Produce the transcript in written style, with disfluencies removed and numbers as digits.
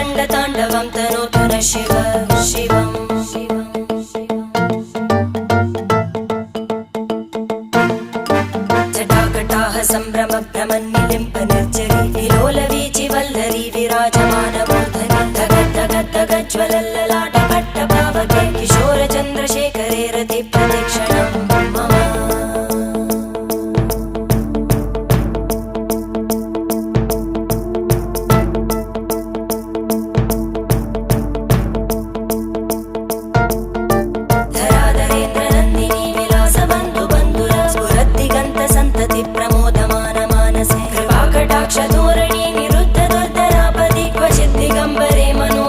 रङ्गताण्डवं तनोतु न शिव शिवम् जटाकटाः सम्भ्रमभ्रमन्निलिम्प निर्जरी विलोलवीचि वल्लरी विराजमानमूर्धनि धगज्ज्वलल्ललाटपट्टपावके किशोरचन्द्रशेखरे रतिप्रतिक्षणं मम धराधरेन्द्रनन्दिनी विलासबन्धुबन्धुरा स्फुरद्दिगन्तसन्तति प्रमोदमान मानसे कृपाकटाक्षधोरणी निरुद्धदुर्धरापदि क्वचिद्दिगम्बरे मनो